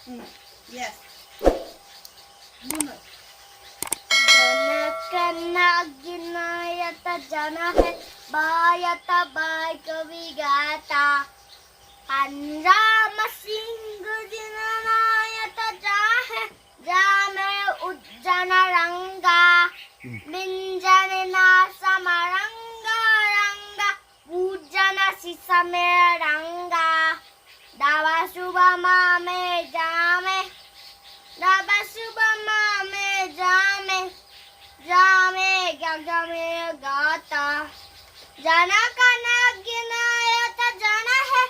Yes. Jana Gana yata jana hai bayata bay kavi gata Rama Singh Jana yata jahe jame ujjana ranga Minjane na samaranga ranga ujjana sisame ranga Dava shubha mame jame Dava shubha mame jame Jame jame gata Jana Gana yata jana hai